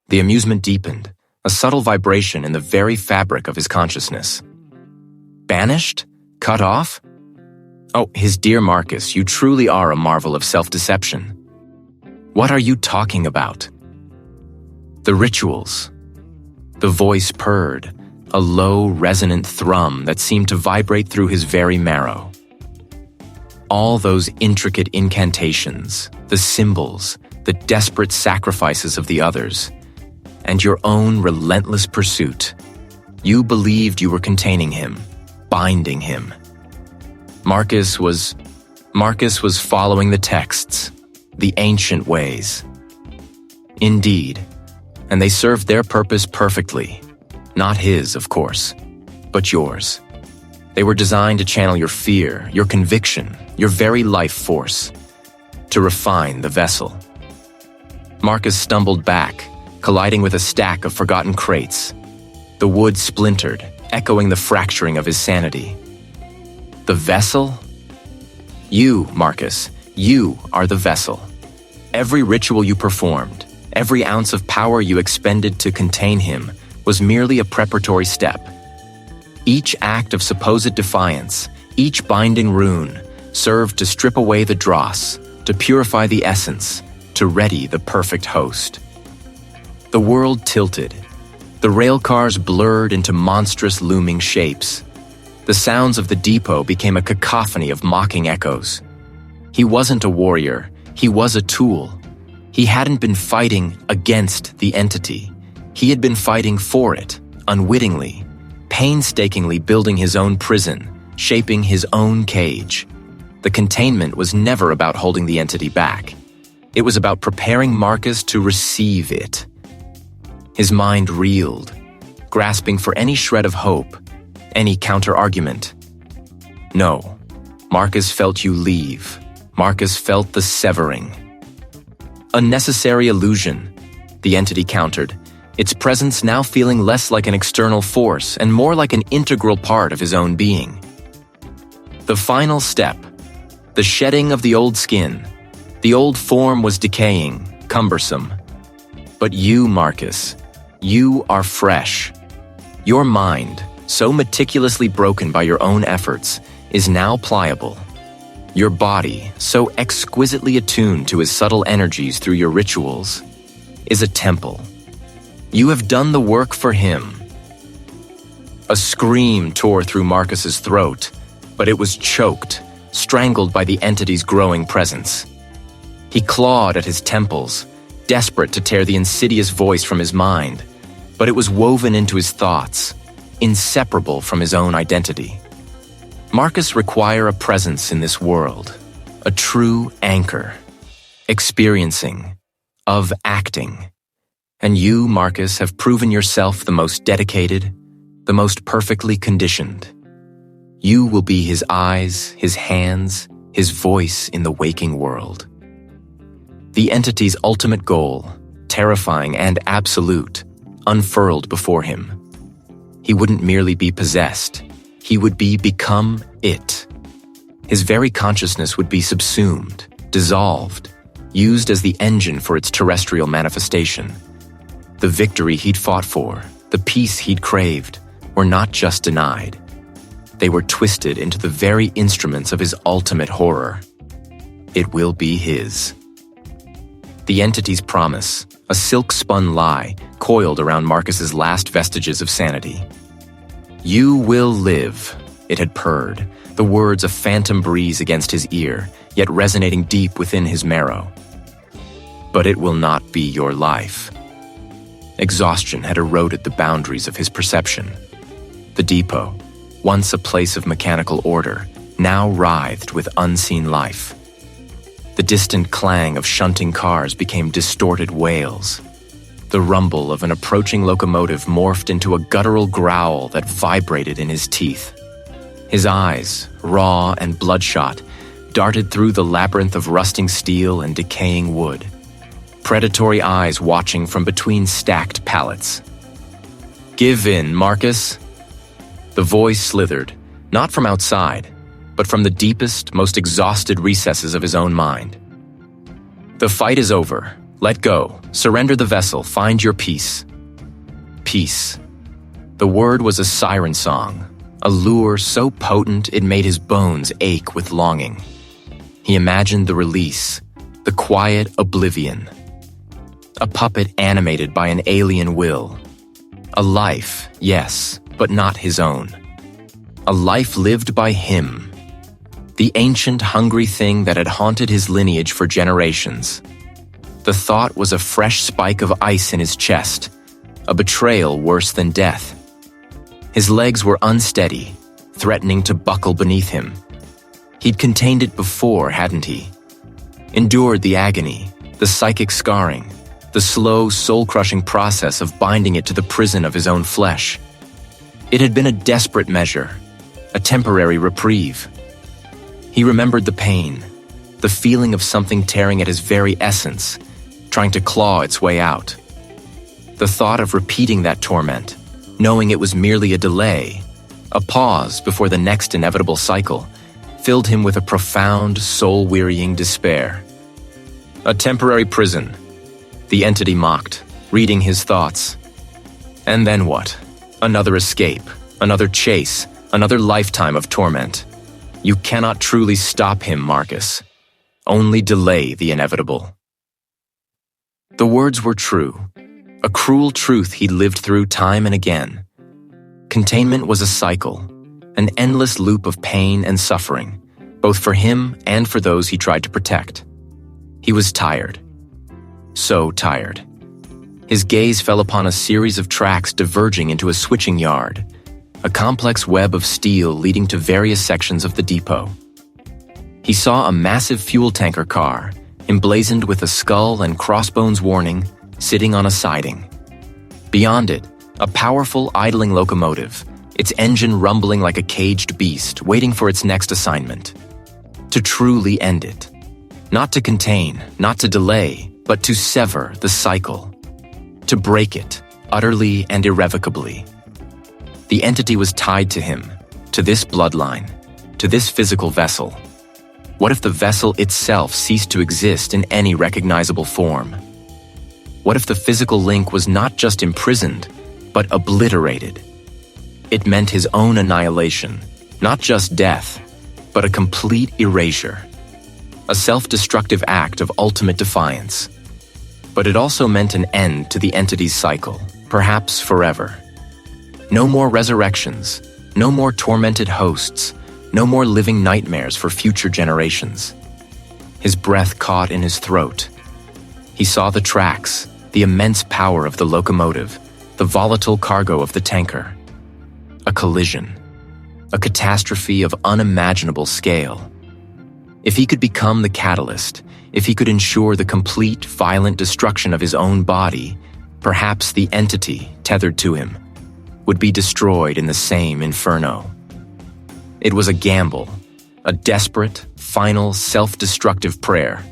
The amusement deepened, a subtle vibration in the very fabric of his consciousness. Banished? Cut off? Oh, his dear Marcus, you truly are a marvel of self-deception. What are you talking about? The rituals. The voice purred, a low, resonant thrum that seemed to vibrate through his very marrow. All those intricate incantations, the symbols, the desperate sacrifices of the others, and your own relentless pursuit. You believed you were containing him, binding him. Marcus was following the texts, the ancient ways. Indeed, and they served their purpose perfectly. Not his, of course, but yours. They were designed to channel your fear, your conviction, your very life force, to refine the vessel. Marcus stumbled back, colliding with a stack of forgotten crates. The wood splintered, echoing the fracturing of his sanity. The vessel? You, Marcus, you are the vessel. Every ritual you performed, every ounce of power you expended to contain him was merely a preparatory step. Each act of supposed defiance, each binding rune, served to strip away the dross, to purify the essence, to ready the perfect host. The world tilted. The rail cars blurred into monstrous looming shapes. The sounds of the depot became a cacophony of mocking echoes. He wasn't a warrior, he was a tool. He hadn't been fighting against the entity. He had been fighting for it, unwittingly, painstakingly building his own prison, shaping his own cage. The containment was never about holding the entity back. It was about preparing Marcus to receive it. His mind reeled, grasping for any shred of hope, any counter-argument. No, Marcus felt you leave. Marcus felt the severing. A necessary illusion, the entity countered, its presence now feeling less like an external force and more like an integral part of his own being. The final step, the shedding of the old skin. The old form was decaying, cumbersome. But you, Marcus, you are fresh. Your mind, so meticulously broken by your own efforts, is now pliable. Your body, so exquisitely attuned to his subtle energies through your rituals, is a temple. You have done the work for him. A scream tore through Marcus's throat, but it was choked, strangled by the entity's growing presence. He clawed at his temples, desperate to tear the insidious voice from his mind, but it was woven into his thoughts, inseparable from his own identity. Marcus required a presence in this world, a true anchor, experiencing, of acting. And you, Marcus, have proven yourself the most dedicated, the most perfectly conditioned. You will be his eyes, his hands, his voice in the waking world. The entity's ultimate goal, terrifying and absolute, unfurled before him. He wouldn't merely be possessed, he would become it. His very consciousness would be subsumed, dissolved, used as the engine for its terrestrial manifestation. The victory he'd fought for, the peace he'd craved, were not just denied. They were twisted into the very instruments of his ultimate horror. It will be his. The entity's promise, a silk-spun lie, coiled around Marcus's last vestiges of sanity. You will live, it had purred, the words a phantom breeze against his ear, yet resonating deep within his marrow. But it will not be your life. Exhaustion had eroded the boundaries of his perception. The depot, once a place of mechanical order, now writhed with unseen life. The distant clang of shunting cars became distorted wails. The rumble of an approaching locomotive morphed into a guttural growl that vibrated in his teeth. His eyes, raw and bloodshot, darted through the labyrinth of rusting steel and decaying wood. Predatory eyes watching from between stacked pallets. Give in, Marcus. The voice slithered, not from outside, but from the deepest, most exhausted recesses of his own mind. The fight is over. Let go. Surrender the vessel. Find your peace. Peace. The word was a siren song, a lure so potent it made his bones ache with longing. He imagined the release, the quiet oblivion. A puppet animated by an alien will. A life, yes, but not his own. A life lived by him. The ancient, hungry thing that had haunted his lineage for generations. The thought was a fresh spike of ice in his chest, a betrayal worse than death. His legs were unsteady, threatening to buckle beneath him. He'd contained it before, hadn't he? Endured the agony, the psychic scarring, the slow, soul-crushing process of binding it to the prison of his own flesh. It had been a desperate measure, a temporary reprieve. He remembered the pain, the feeling of something tearing at his very essence, trying to claw its way out. The thought of repeating that torment, knowing it was merely a delay, a pause before the next inevitable cycle, filled him with a profound, soul-wearying despair. A temporary prison, the entity mocked, reading his thoughts. And then what? Another escape, another chase, another lifetime of torment. You cannot truly stop him, Marcus. Only delay the inevitable. The words were true, a cruel truth he'd lived through time and again. Containment was a cycle, an endless loop of pain and suffering, both for him and for those he tried to protect. He was tired. So tired. His gaze fell upon a series of tracks diverging into a switching yard, a complex web of steel leading to various sections of the depot. He saw a massive fuel tanker car, emblazoned with a skull and crossbones warning, sitting on a siding. Beyond it, a powerful idling locomotive, its engine rumbling like a caged beast, waiting for its next assignment. To truly end it. Not to contain, not to delay, but to sever the cycle. To break it, utterly and irrevocably. The entity was tied to him, to this bloodline, to this physical vessel. What if the vessel itself ceased to exist in any recognizable form? What if the physical link was not just imprisoned, but obliterated? It meant his own annihilation, not just death, but a complete erasure. A self-destructive act of ultimate defiance. But it also meant an end to the entity's cycle, perhaps forever. No more resurrections, no more tormented hosts, no more living nightmares for future generations. His breath caught in his throat. He saw the tracks, the immense power of the locomotive, the volatile cargo of the tanker. A collision, a catastrophe of unimaginable scale. If he could become the catalyst, if he could ensure the complete, violent destruction of his own body, perhaps the entity tethered to him would be destroyed in the same inferno. It was a gamble, a desperate, final, self-destructive prayer.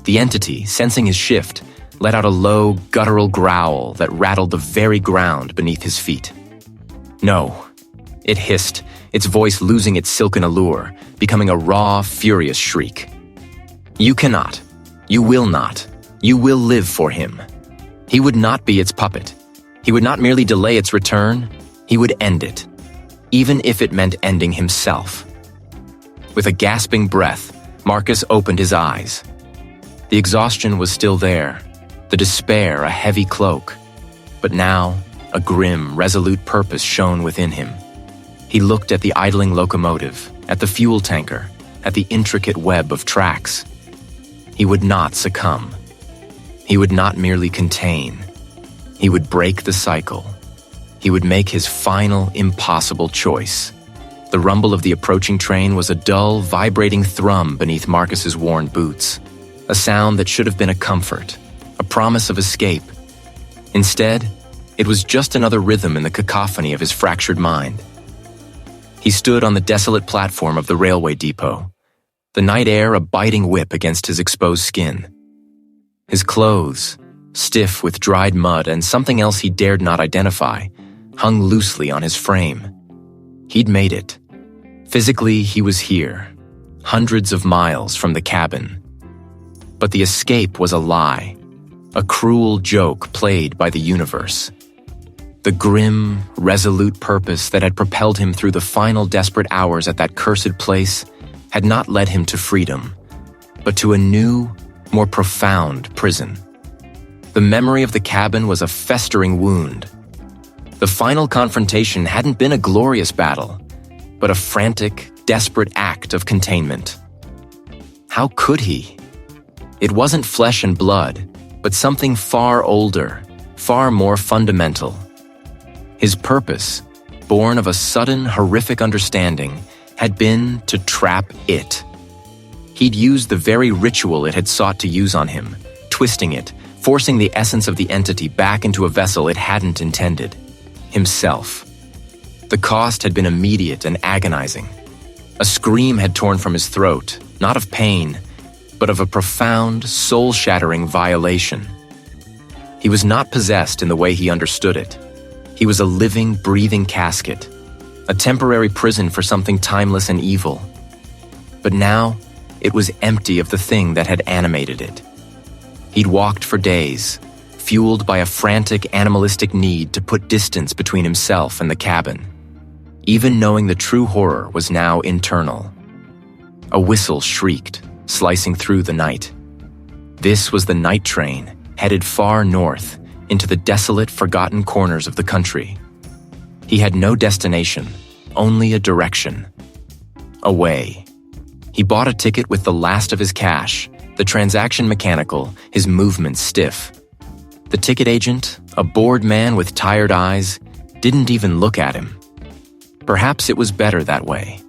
The entity, sensing his shift, let out a low, guttural growl that rattled the very ground beneath his feet. No, it hissed, its voice losing its silken allure, becoming a raw, furious shriek. You cannot. You will not. You will live for him. He would not be its puppet. He would not merely delay its return, he would end it, even if it meant ending himself. With a gasping breath, Marcus opened his eyes. The exhaustion was still there, the despair a heavy cloak, but now a grim, resolute purpose shone within him. He looked at the idling locomotive, at the fuel tanker, at the intricate web of tracks. He would not succumb. He would not merely contain. He would break the cycle. He would make his final, impossible choice. The rumble of the approaching train was a dull, vibrating thrum beneath Marcus's worn boots, a sound that should have been a comfort, a promise of escape. Instead, it was just another rhythm in the cacophony of his fractured mind. He stood on the desolate platform of the railway depot, the night air a biting whip against his exposed skin. His clothes, stiff with dried mud and something else he dared not identify, hung loosely on his frame. He'd made it. Physically, he was here, hundreds of miles from the cabin. But the escape was a lie, a cruel joke played by the universe. The grim, resolute purpose that had propelled him through the final desperate hours at that cursed place had not led him to freedom, but to a new, more profound prison. The memory of the cabin was a festering wound. The final confrontation hadn't been a glorious battle, but a frantic, desperate act of containment. How could he? It wasn't flesh and blood, but something far older, far more fundamental. His purpose, born of a sudden, horrific understanding, had been to trap it. He'd used the very ritual it had sought to use on him, twisting it, forcing the essence of the entity back into a vessel it hadn't intended: himself. The cost had been immediate and agonizing. A scream had torn from his throat, not of pain, but of a profound, soul-shattering violation. He was not possessed in the way he understood it. He was a living, breathing casket, a temporary prison for something timeless and evil. But now, it was empty of the thing that had animated it. He'd walked for days, fueled by a frantic, animalistic need to put distance between himself and the cabin, even knowing the true horror was now internal. A whistle shrieked, slicing through the night. This was the night train, headed far north, into the desolate, forgotten corners of the country. He had no destination, only a direction. Away. He bought a ticket with the last of his cash, the transaction mechanical, his movements stiff. The ticket agent, a bored man with tired eyes, didn't even look at him. Perhaps it was better that way.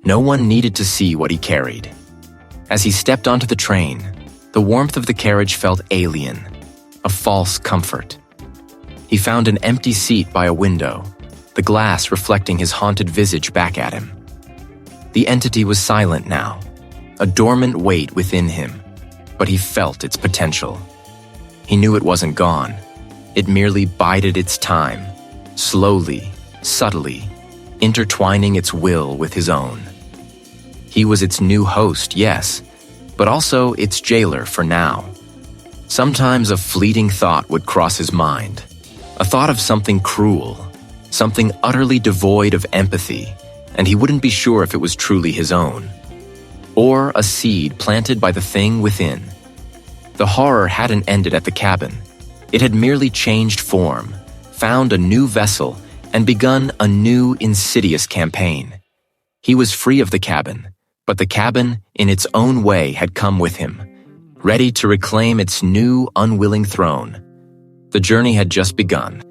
No one needed to see what he carried. As he stepped onto the train, the warmth of the carriage felt alien, a false comfort. He found an empty seat by a window, the glass reflecting his haunted visage back at him. The entity was silent now, a dormant weight within him, but he felt its potential. He knew it wasn't gone. It merely bided its time, slowly, subtly, intertwining its will with his own. He was its new host, yes, but also its jailer for now. Sometimes a fleeting thought would cross his mind, a thought of something cruel, something utterly devoid of empathy, and he wouldn't be sure if it was truly his own. Or a seed planted by the thing within. The horror hadn't ended at the cabin. It had merely changed form, found a new vessel, and begun a new insidious campaign. He was free of the cabin, but the cabin, in its own way, had come with him, ready to reclaim its new, unwilling throne. The journey had just begun.